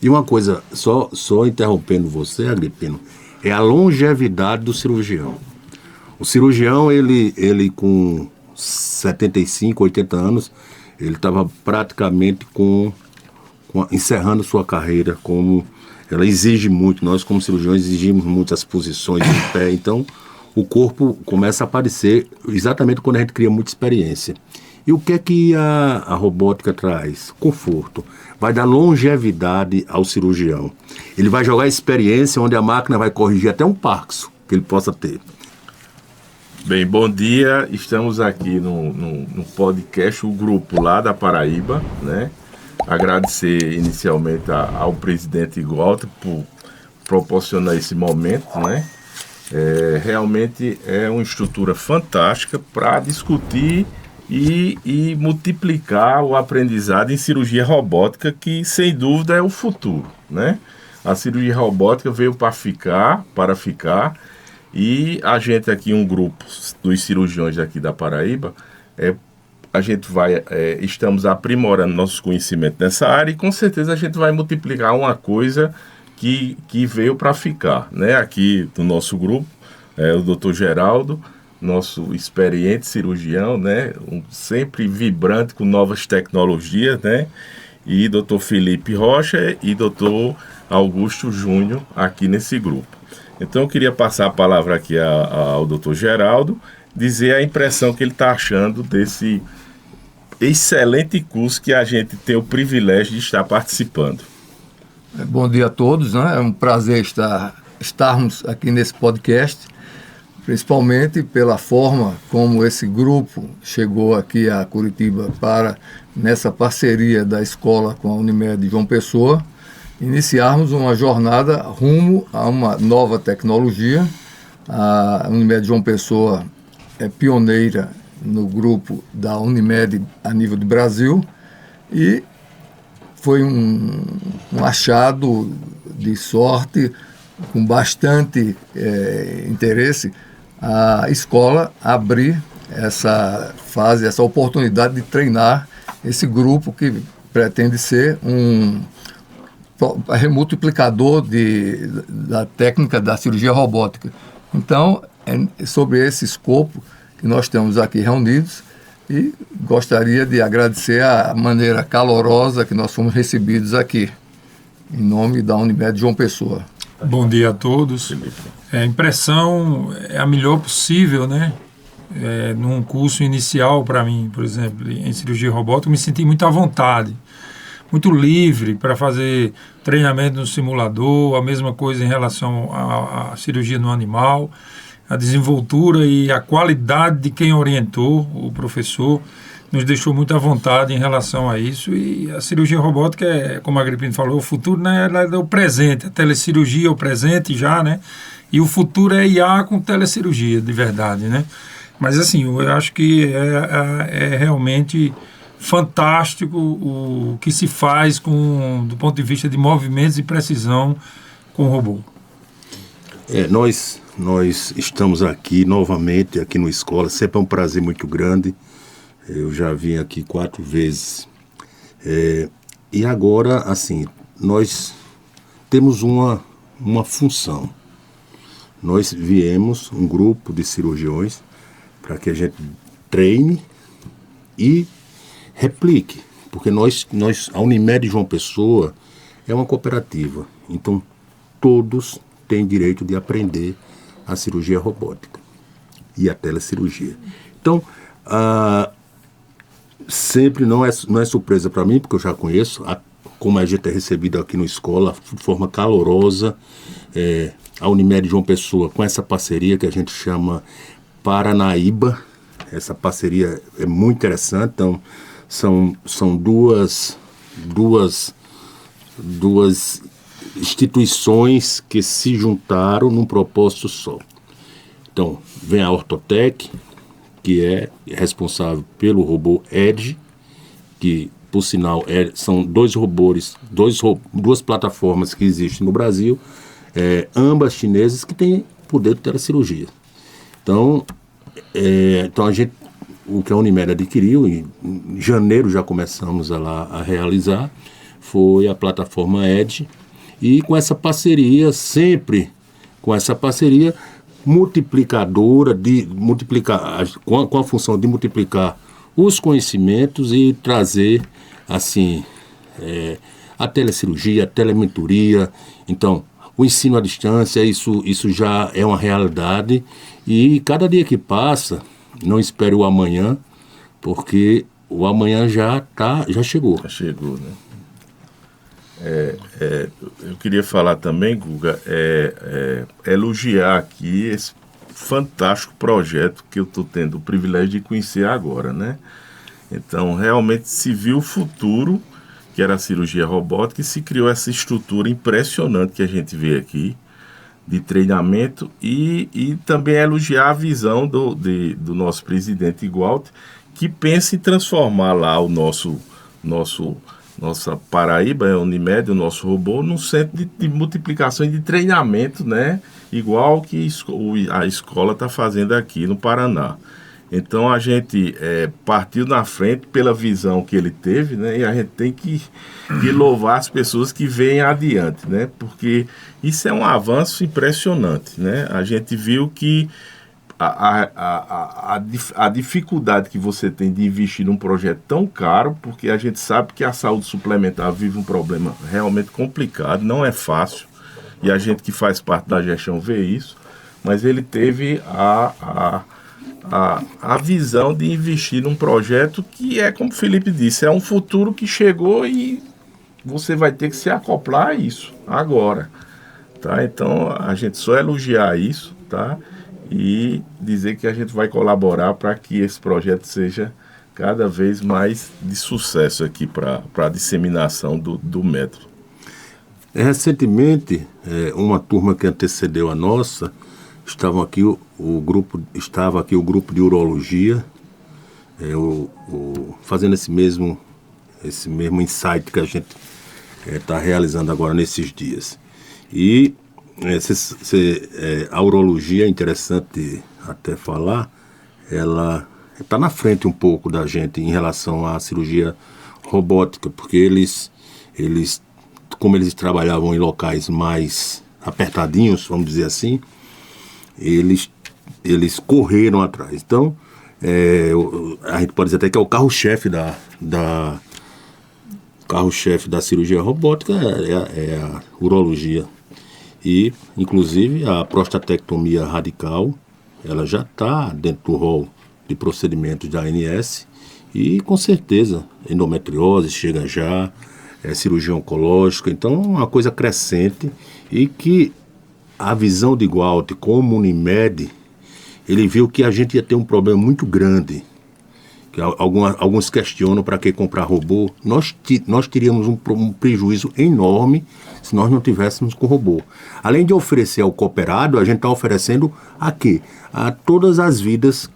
E uma coisa, só interrompendo você, Agripino, é a longevidade do cirurgião. O cirurgião, ele com 75, 80 anos, ele estava praticamente encerrando sua carreira, como ela exige muito, nós como cirurgiões exigimos muitas posições em pé, então o corpo começa a aparecer exatamente quando a gente cria muita experiência. E o que é que a robótica traz? Conforto. Vai dar longevidade ao cirurgião. Ele vai jogar experiência onde a máquina vai corrigir até um Parkinson que ele possa ter. Bem, bom dia. Estamos aqui no podcast, o grupo lá da Paraíba, né? Agradecer inicialmente ao presidente Walter por proporcionar esse momento, né? Realmente é uma estrutura fantástica para discutir e multiplicar o aprendizado em cirurgia robótica, que sem dúvida é o futuro, né? A cirurgia robótica veio para ficar, e a gente aqui, um grupo dos cirurgiões aqui da Paraíba, estamos aprimorando nossos conhecimentos nessa área, e com certeza a gente vai multiplicar uma coisa que veio para ficar, né? Aqui no nosso grupo, o Dr. Geraldo, nosso experiente cirurgião, né? Sempre vibrante com novas tecnologias, né? E Dr. Felipe Rocha e Dr. Augusto Júnior aqui nesse grupo. Então eu queria passar a palavra aqui ao Dr. Geraldo, dizer a impressão que ele está achando desse excelente curso que a gente tem o privilégio de estar participando. Bom dia a todos, né? É um prazer estarmos aqui nesse podcast, principalmente pela forma como esse grupo chegou aqui a Curitiba nessa parceria da escola com a Unimed João Pessoa, iniciarmos uma jornada rumo a uma nova tecnologia. A Unimed João Pessoa é pioneira no grupo da Unimed a nível de Brasil, e foi um achado de sorte, com bastante interesse, a escola abrir essa oportunidade de treinar esse grupo que pretende ser um multiplicador da técnica da cirurgia robótica. Então, é sobre esse escopo que nós estamos aqui reunidos, e gostaria de agradecer a maneira calorosa que nós fomos recebidos aqui, em nome da Unimed João Pessoa. Bom dia a todos. A impressão é a melhor possível, né? Num curso inicial para mim, por exemplo, em cirurgia robótica, eu me senti muito à vontade, muito livre para fazer treinamento no simulador, a mesma coisa em relação à cirurgia no animal, a desenvoltura e a qualidade de quem orientou, o professor, nos deixou muito à vontade em relação a isso. E a cirurgia robótica como a Agripino falou, o futuro, né, é o presente, a telecirurgia é o presente já, né? E o futuro é IA com telecirurgia, de verdade, né? Mas assim, eu acho que é realmente fantástico o que se faz do ponto de vista de movimentos e precisão com o robô. Nós estamos aqui novamente, aqui no Escola, sempre é um prazer muito grande. Eu já vim aqui 4 vezes. E agora, assim, nós temos uma função. Nós viemos, um grupo de cirurgiões, para que a gente treine e replique. Porque a Unimed João Pessoa é uma cooperativa. Então, todos têm direito de aprender a cirurgia robótica e a telecirurgia. Então, sempre não é surpresa para mim, porque eu já conheço, como a gente é recebido aqui no Escola, de forma calorosa, a Unimed João Pessoa, com essa parceria que a gente chama Paranaíba. Essa parceria é muito interessante. Então, são duas instituições que se juntaram num propósito só. Então, vem a Ortotec, que é responsável pelo robô Edge, que, por sinal, são duas plataformas que existem no Brasil, ambas chinesas, que têm poder de telecirurgia. Então o que a Unimed adquiriu, em janeiro já começamos a realizar, foi a plataforma Edge, e com essa parceria, sempre com essa parceria multiplicadora, com a função de multiplicar os conhecimentos e trazer, assim, a telecirurgia, a telementoria. Então, o ensino à distância, isso já é uma realidade, e cada dia que passa, não espere o amanhã, porque o amanhã já chegou. Já chegou, né? Eu queria falar também, Guga, elogiar aqui esse fantástico projeto que eu estou tendo o privilégio de conhecer agora, né? Então, realmente se viu o futuro, que era a cirurgia robótica, e se criou essa estrutura impressionante que a gente vê aqui, de treinamento, e também elogiar a visão do nosso presidente Walter, que pensa em transformar lá o nossa Paraíba, a Unimed, o nosso robô, num centro de multiplicação e de treinamento, né? Igual que a escola está fazendo aqui no Paraná. Então a gente partiu na frente pela visão que ele teve, né? E a gente tem que louvar as pessoas que vêm adiante, né? Porque isso é um avanço impressionante, né? A gente viu que a dificuldade que você tem de investir num projeto tão caro, porque a gente sabe que a saúde suplementar vive um problema realmente complicado, não é fácil, e a gente que faz parte da gestão vê isso, mas ele teve a visão de investir num projeto que é, como o Felipe disse, é um futuro que chegou e você vai ter que se acoplar a isso agora, tá? Então a gente só elogiar isso, tá? E dizer que a gente vai colaborar para que esse projeto seja cada vez mais de sucesso aqui para a disseminação do método. Recentemente, uma turma que antecedeu a nossa, estava aqui o grupo de urologia, fazendo esse mesmo insight que a gente está realizando agora nesses dias. E a urologia, é interessante até falar, ela está na frente um pouco da gente em relação à cirurgia robótica, porque como eles trabalhavam em locais mais apertadinhos, vamos dizer assim, eles correram atrás. Então, a gente pode dizer até que é o carro-chefe da cirurgia robótica, é a urologia. E, inclusive, a prostatectomia radical, ela já está dentro do rol de procedimentos da ANS, e, com certeza, endometriose chega já, cirurgia oncológica. Então, uma coisa crescente, e que a visão de Walter como Unimed, ele viu que a gente ia ter um problema muito grande, que alguns questionam para que comprar robô. Nós teríamos um prejuízo enorme se nós não tivéssemos com robô. Além de oferecer ao cooperado, a gente está oferecendo a quê? A todas as vidas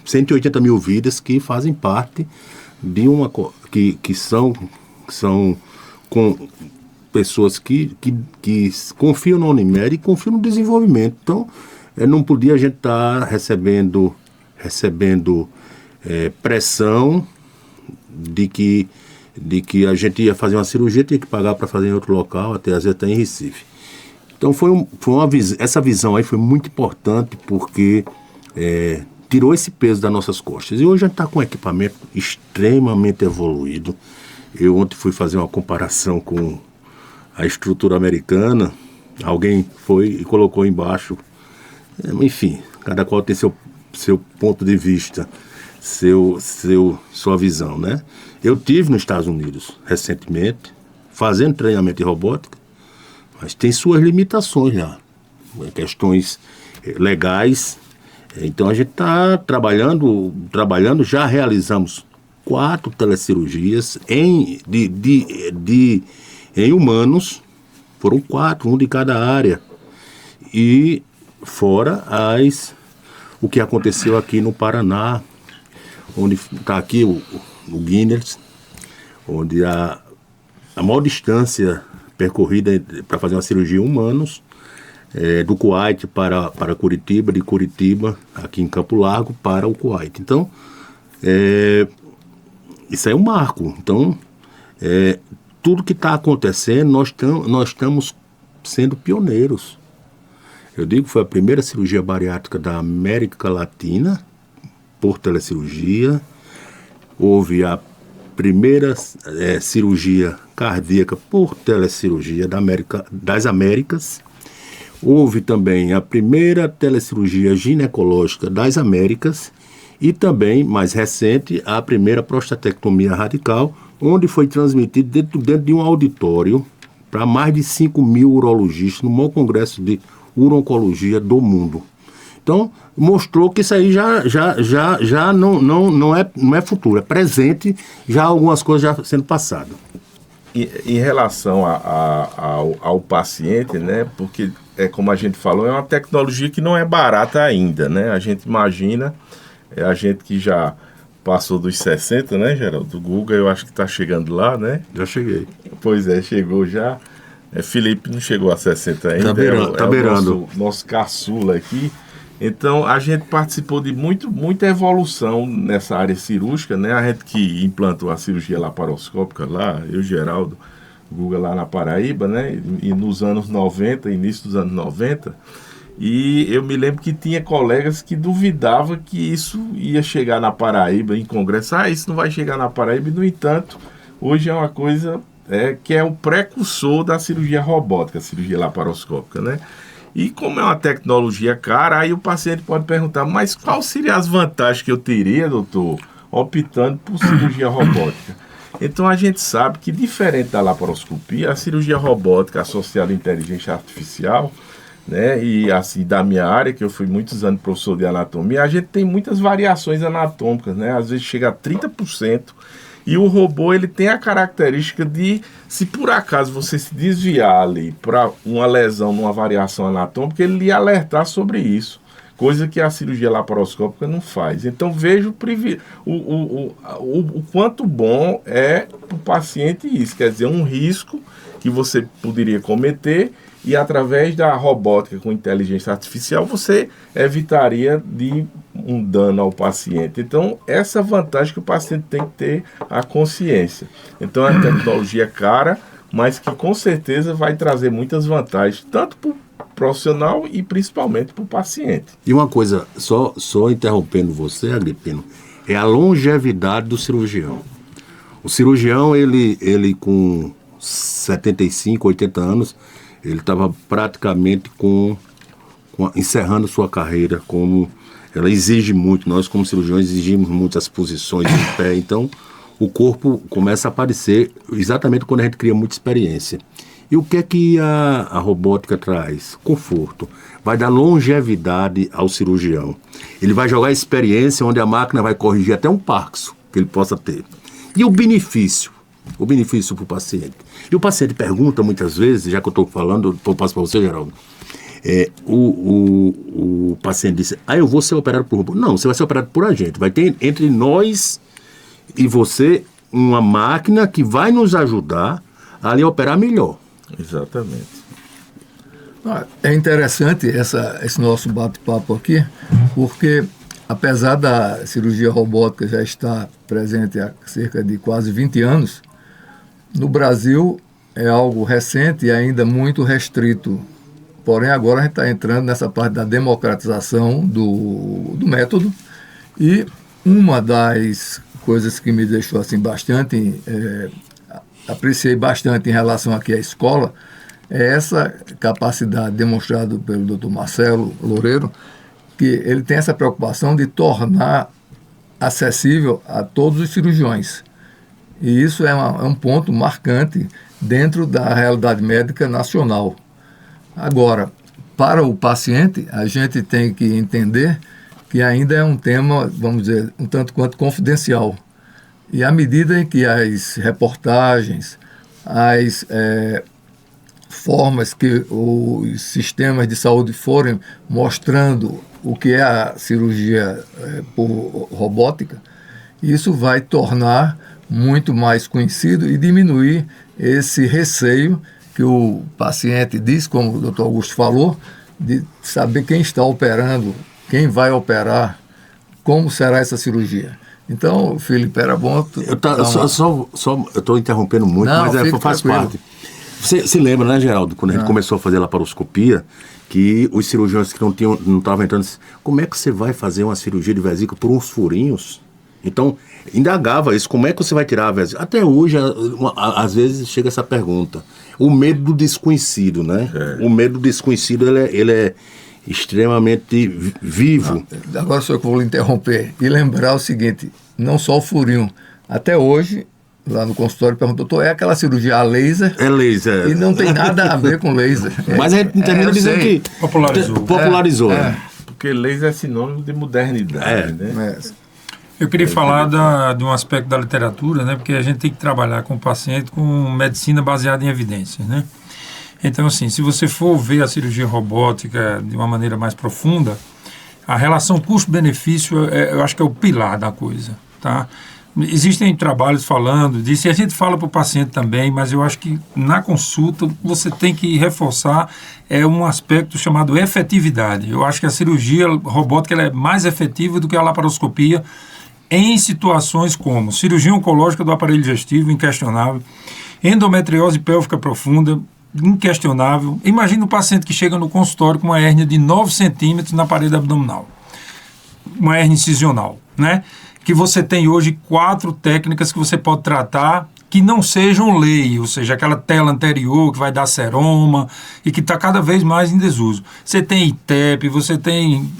180 mil vidas que fazem parte de que são com pessoas que confiam na Unimed e confiam no desenvolvimento. Então, não podia a gente estar recebendo pressão de que a gente ia fazer uma cirurgia, tinha que pagar para fazer em outro local, às vezes até em Recife. Então essa visão aí foi muito importante, porque tirou esse peso das nossas costas. E hoje a gente está com um equipamento extremamente evoluído. Eu ontem fui fazer uma comparação com a estrutura americana, alguém foi e colocou embaixo, enfim, cada qual tem seu ponto de vista, sua visão, né? Eu tive nos Estados Unidos recentemente, fazendo treinamento em robótica, mas tem suas limitações lá, questões legais. Então a gente está trabalhando, já realizamos 4 telecirurgias em humanos, foram 4, um de cada área, e fora o que aconteceu aqui no Paraná, onde está aqui o Guinness, onde a maior distância percorrida para fazer uma cirurgia em humanos, do Kuwait para Curitiba, de Curitiba, aqui em Campo Largo, para o Kuwait. Então, isso é um marco. Então, tudo que está acontecendo, nós estamos sendo pioneiros. Eu digo que foi a primeira cirurgia bariátrica da América Latina, por telecirurgia. Houve a primeira cirurgia cardíaca por telecirurgia das Américas. Houve também a primeira telecirurgia ginecológica das Américas e também, mais recente, a primeira prostatectomia radical, onde foi transmitido dentro de um auditório para mais de 5.000 urologistas no maior congresso de urologia do mundo. Então, mostrou que isso aí já não é futuro, é presente, já algumas coisas já sendo passadas. Em relação ao paciente, né, porque, como a gente falou, é uma tecnologia que não é barata ainda, né? A gente imagina, a gente que já passou dos 60, né, Geraldo? O Guga, eu acho que está chegando lá, né? Já cheguei. Pois é, chegou já. Felipe não chegou a 60 ainda. Tá beirando. O nosso caçula aqui. Então, a gente participou de muita evolução nessa área cirúrgica, né? A gente que implantou a cirurgia laparoscópica lá, eu, Geraldo, Guga lá na Paraíba, né? E nos anos 90, início dos anos 90, e eu me lembro que tinha colegas que duvidavam que isso ia chegar na Paraíba, em congresso. Isso não vai chegar na Paraíba, e, no entanto, hoje é uma coisa que é o precursor da cirurgia robótica, a cirurgia laparoscópica, né? E como é uma tecnologia cara, aí o paciente pode perguntar, mas quais seriam as vantagens que eu teria, doutor, optando por cirurgia robótica? Então a gente sabe que, diferente da laparoscopia, a cirurgia robótica associada à inteligência artificial, né, e assim, da minha área, que eu fui muitos anos professor de anatomia, a gente tem muitas variações anatômicas, né? Às vezes chega a 30%. E o robô, ele tem a característica de, se por acaso você se desviar ali para uma lesão numa variação anatômica, ele lhe alertar sobre isso, coisa que a cirurgia laparoscópica não faz. Então veja o quanto bom é para o paciente isso, quer dizer, um risco que você poderia cometer, e através da robótica com inteligência artificial você evitaria de um dano ao paciente. Então, essa vantagem que o paciente tem que ter a consciência. Então, é uma tecnologia cara, mas que com certeza vai trazer muitas vantagens, tanto para o profissional e principalmente para o paciente. E uma coisa, só interrompendo você, Agripino, é a longevidade do cirurgião. O cirurgião, ele com 75, 80 anos, ele estava praticamente encerrando sua carreira, como ela exige muito. Nós, como cirurgiões, exigimos muitas posições em pé. Então, o corpo começa a aparecer exatamente quando a gente cria muita experiência. E o que é que a robótica traz? Conforto. Vai dar longevidade ao cirurgião. Ele vai jogar experiência onde a máquina vai corrigir até um Parkinson que ele possa ter. E o benefício? O benefício para o paciente. E o paciente pergunta muitas vezes, já que eu estou falando, eu passo para você, Geraldo, o paciente disse, eu vou ser operado por robô. Não, você vai ser operado por a gente. Vai ter entre nós e você uma máquina que vai nos ajudar a lhe operar melhor. Exatamente. É interessante esse nosso bate-papo aqui, porque apesar da cirurgia robótica já estar presente há cerca de quase 20 anos, no Brasil é algo recente e ainda muito restrito. Porém, agora a gente está entrando nessa parte da democratização do método, e uma das coisas que me deixou assim bastante, apreciei bastante em relação aqui à escola, é essa capacidade demonstrada pelo Dr. Marcelo Loureiro, que ele tem essa preocupação de tornar acessível a todos os cirurgiões. E isso é um ponto marcante dentro da realidade médica nacional. Agora, para o paciente, a gente tem que entender que ainda é um tema, vamos dizer, um tanto quanto confidencial. E à medida em que as reportagens, as formas que os sistemas de saúde forem mostrando o que é a cirurgia por robótica, isso vai tornar muito mais conhecido e diminuir esse receio que o paciente diz, como o Dr. Augusto falou, de saber quem está operando, quem vai operar, como será essa cirurgia. Então, Felipe, era bom... Eu estou interrompendo muito, Não, mas faz parte. Você se lembra, né, Geraldo, quando a gente começou a fazer a laparoscopia, que os cirurgiões que não estavam entrando, como é que você vai fazer uma cirurgia de vesícula por uns furinhos? Então, indagava isso, como é que você vai tirar a vesícula? Até hoje, às vezes, chega essa pergunta. O medo do desconhecido, né? O medo do desconhecido, ele é extremamente vivo. Agora só que eu vou lhe interromper e lembrar o seguinte, não só o furinho, até hoje, lá no consultório, perguntou, doutor, é aquela cirurgia a laser? É laser. E não tem nada a ver com laser. Mas a gente termina dizendo que popularizou. Porque laser é sinônimo de modernidade, né? Eu queria falar de um aspecto da literatura, né? Porque a gente tem que trabalhar com o paciente com medicina baseada em evidências, né? Então, assim, se você for ver a cirurgia robótica de uma maneira mais profunda, a relação custo-benefício, eu acho que é o pilar da coisa, tá? Existem trabalhos falando disso, e a gente fala para o paciente também, mas eu acho que na consulta você tem que reforçar um aspecto chamado efetividade. Eu acho que a cirurgia robótica ela é mais efetiva do que a laparoscopia em situações como cirurgia oncológica do aparelho digestivo, inquestionável, endometriose pélvica profunda, inquestionável. Imagina o paciente que chega no consultório com uma hérnia de 9 centímetros na parede abdominal, uma hérnia incisional, né? Que você tem hoje 4 técnicas que você pode tratar que não sejam lei, ou seja, aquela tela anterior que vai dar seroma e que está cada vez mais em desuso. Você tem ITEP, você tem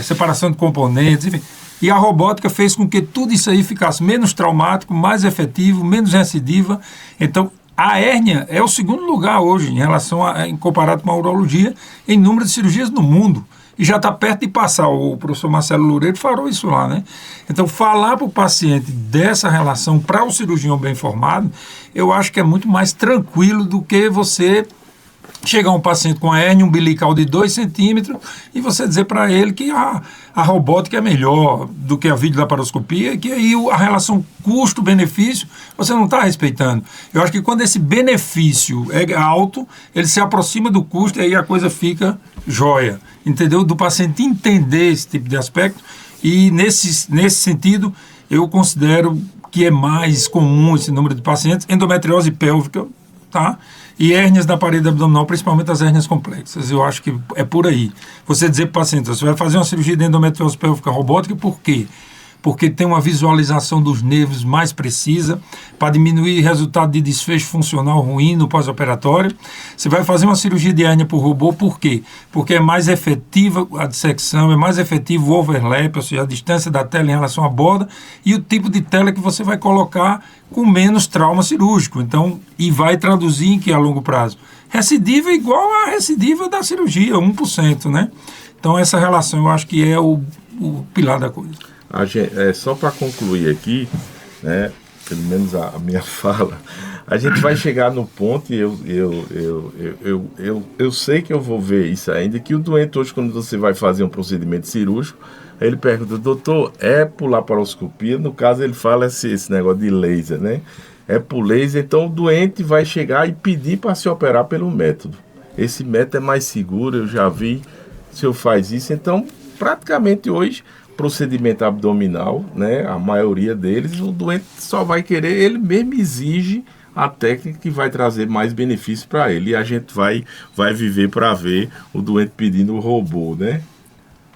separação de componentes, enfim. E a robótica fez com que tudo isso aí ficasse menos traumático, mais efetivo, menos recidiva. Então, a hérnia é o segundo lugar hoje em relação em comparado com a urologia em número de cirurgias no mundo. E já está perto de passar. O professor Marcelo Loureiro falou isso lá, né? Então, falar para o paciente dessa relação para o cirurgião bem formado, eu acho que é muito mais tranquilo do que você chegar um paciente com a hérnia umbilical de 2 centímetros e você dizer para ele que a robótica é melhor do que a videolaparoscopia e que aí a relação custo-benefício você não está respeitando. Eu acho que quando esse benefício é alto, ele se aproxima do custo e aí a coisa fica jóia, entendeu? Do paciente entender esse tipo de aspecto e nesse sentido eu considero que é mais comum esse número de pacientes, endometriose pélvica, tá? E hérnias da parede abdominal, principalmente as hérnias complexas. Eu acho que é por aí. Você dizer para o paciente, você vai fazer uma cirurgia de endometriose pélvica robótica, por quê? Porque tem uma visualização dos nervos mais precisa, para diminuir o resultado de desfecho funcional ruim no pós-operatório. Você vai fazer uma cirurgia de hérnia por robô, por quê? Porque é mais efetiva a dissecção, é mais efetivo o overlap, ou seja, a distância da tela em relação à borda, e o tipo de tela que você vai colocar com menos trauma cirúrgico. Então, e vai traduzir em que a longo prazo? Recidiva é igual à recidiva da cirurgia, 1%, né? Então, essa relação eu acho que é o pilar da coisa. Só para concluir aqui, né, pelo menos a minha fala, a gente vai chegar no ponto, e eu sei que eu vou ver isso ainda, que o doente hoje, quando você vai fazer um procedimento cirúrgico, ele pergunta, doutor, é por laparoscopia? No caso ele fala esse negócio de laser, né? É por laser, então o doente vai chegar e pedir para se operar pelo método. Esse método é mais seguro, eu já vi, o senhor faz isso, então praticamente hoje procedimento abdominal, né, a maioria deles, o doente só vai querer, ele mesmo exige a técnica que vai trazer mais benefício para ele, e a gente vai viver para ver o doente pedindo o robô, né?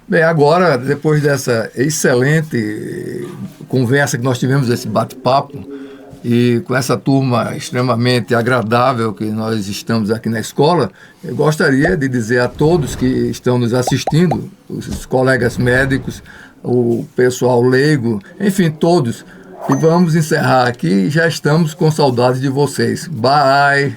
Bem, agora, depois dessa excelente conversa que nós tivemos, esse bate-papo, e com essa turma extremamente agradável que nós estamos aqui na escola, eu gostaria de dizer a todos que estão nos assistindo, os colegas médicos, o pessoal leigo, enfim, todos, e vamos encerrar aqui, já estamos com saudades de vocês. Bye!